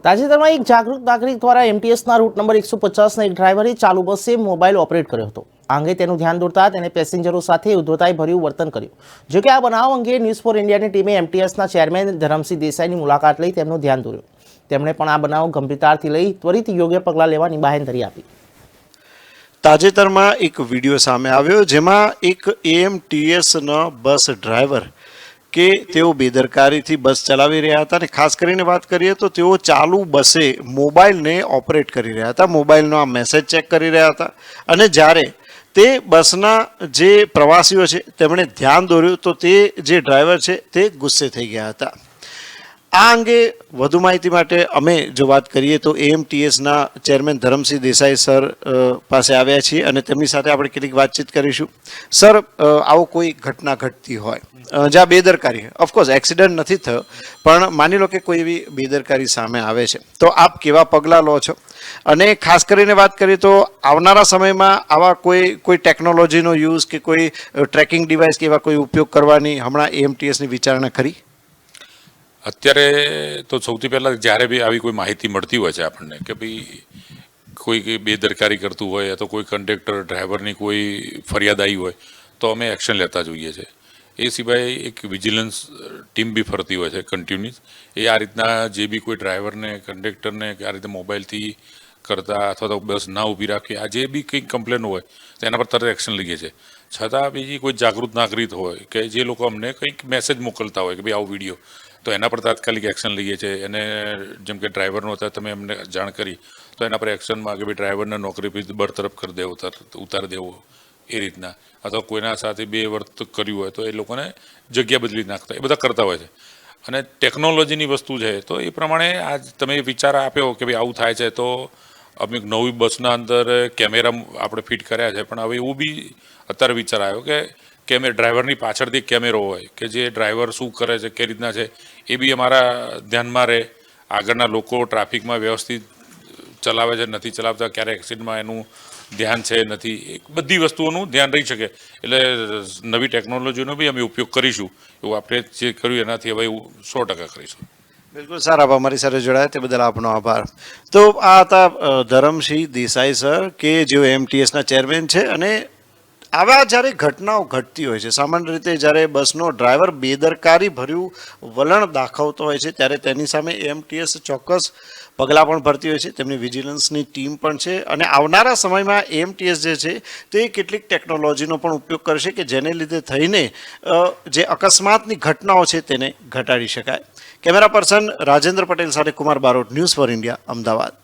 તાજેતરમાં એક જાગૃત નાગરિક દ્વારા એમટીએસના રૂટ નંબર 150ના એક ડ્રાઈવરે ચાલુ બસે મોબાઈલ ઓપરેટ કર્યો હતો. આ અંગે તેનું ધ્યાન દોરતા તેને પેસેન્જરો સાથે ઉદ્ધતાઈભર્યું વર્તન કર્યું. જો કે આ બનાવ અંગે ન્યૂઝ ફોર ઇન્ડિયાની ટીમે એમટીએસના ચેરમેન ધરમસિંહ દેસાઈની મુલાકાત લઈ તેમનું ધ્યાન દોર્યું. તેમણે પણ આ બનાવ ગંભીરતાથી લઈ ત્વરિત યોગ્ય પગલાં લેવાની બાહેંધરી આપી. તાજેતરમાં એક વિડીયો સામે આવ્યો જેમાં એક એએમટીએસનો બસ ડ્રાઈવર કે તેઓ બેદરકારીથી બસ ચલાવી રહ્યા હતા અને ખાસ કરીને વાત કરીએ તો તેઓ ચાલુ બસે મોબાઈલને ઓપરેટ કરી રહ્યા હતા, મોબાઈલનો આ મેસેજ ચેક કરી રહ્યા હતા અને જ્યારે તે બસના જે પ્રવાસીઓ છે તેમણે ધ્યાન દોર્યું તો તે જે ડ્રાઈવર છે તે ગુસ્સે થઈ ગયા હતા. આ અંગે વધુ માહિતી માટે અમે જો વાત કરીએ તો એએમટીએસના ચેરમેન ધરમસિંહ દેસાઈ સર પાસે આવ્યા છીએ અને તેમની સાથે આપણે કેટલીક વાતચીત કરીશું. સર, આવો કોઈ ઘટના ઘટતી હોય જ્યાં બેદરકારી, ઓફકોર્સ એક્સિડન્ટ નથી થયો, પણ માની લો કે કોઈ એવી બેદરકારી સામે આવે છે તો આપ કેવા પગલાં લો છો? અને ખાસ કરીને વાત કરીએ તો આવનારા સમયમાં આવા કોઈ ટેકનોલોજીનો યુઝ કે કોઈ ટ્રેકિંગ ડિવાઇસ કે એવા કોઈ ઉપયોગ કરવાની હમણાં એએમટીએસની વિચારણા ખરી? અત્યારે તો સૌથી પહેલાં જ્યારે બી આવી કોઈ માહિતી મળતી હોય છે આપણને કે ભાઈ કોઈ બેદરકારી કરતું હોય અથવા કોઈ કંડક્ટર ડ્રાઈવરની કોઈ ફરિયાદ આવી હોય તો અમે એક્શન લેતા જોઈએ છે. એ સિવાય એક વિજિલન્સ ટીમ બી ફરતી હોય છે કન્ટિન્યુઅસ. એ આ રીતના જે બી કોઈ ડ્રાઈવરને કંડક્ટરને આ રીતે મોબાઈલથી કરતા અથવા તો બસ ના ઊભી રાખી આ જે બી કંઈક કમ્પ્લેન હોય તો એના પર તરત એક્શન લઈએ છીએ. છતાં બીજી કોઈ જાગૃત નાગરિક હોય કે જે લોકો અમને કંઈક મેસેજ મોકલતા હોય કે ભાઈ આવો વિડીયો, તો એના પર તાત્કાલિક એક્શન લઈએ છીએ. એને જેમ કે ડ્રાઈવરનો હતા તમે અમને જાણ કરી તો એના પર એક્શનમાં કે ભાઈ ડ્રાઈવરને નોકરી બરતરફ કરી દેવો, ઉતારી દેવો એ રીતના, અથવા કોઈના સાથે બે વર્ત કર્યું હોય તો એ લોકોને જગ્યા બદલી નાખતા, એ બધા કરતા હોય છે. અને ટેકનોલોજીની વસ્તુ છે તો એ પ્રમાણે આજ તમે વિચાર આપ્યો કે ભાઈ આવું થાય છે તો અમે નવી બસના અંદર કેમેરા આપણે ફિટ કર્યા છે. પણ હવે એવું બી અત્યારે વિચાર આવ્યો કે ડ્રાઈવરની પાછળથી કેમેરો હોય કે જે ડ્રાઈવર શું કરે છે, કઈ રીતના છે એ બી અમારા ધ્યાનમાં રહે. આગળના લોકો ટ્રાફિકમાં વ્યવસ્થિત ચલાવે છે, નથી ચલાવતા, ક્યારે એક્સિડન્ટમાં એનું ધ્યાન છે નથી, એ બધી વસ્તુઓનું ધ્યાન રહી શકે. એટલે નવી ટેકનોલોજીનો બી અમે ઉપયોગ કરીશું. એવું આપણે જે કર્યું એનાથી હવે એવું 100% કરીશું. બિલકુલ સર, આપ અમારી સાથે જોડાયા તે બદલ આપનો આભાર. તો આ હતા ધરમસિંહ દેસાઈ સર કે જેઓ એએમટીએસના ચેરમેન છે. અને આવા જ્યારે ઘટનાઓ ઘટતી હોય છે, સામાન્ય રીતે જ્યારે બસનો ડ્રાઈવર બેદરકારી ભર્યું વલણ દાખવતો હોય છે ત્યારે તેની સામે એએમટીએસ ચોક્કસ પગલાં પણ ભરતી હોય છે. તેમની વિજિલન્સની ટીમ પણ છે અને આવનારા સમયમાં એએમટીએસ જે છે તે કેટલીક ટેકનોલોજીનો પણ ઉપયોગ કરશે કે જેને લીધે થઈને જે અકસ્માતની ઘટનાઓ છે તેને ઘટાડી શકાય. કેમેરા પર્સન રાજેન્દ્ર પટેલ સાથે Kumar Barot, news for India, Ahmedabad.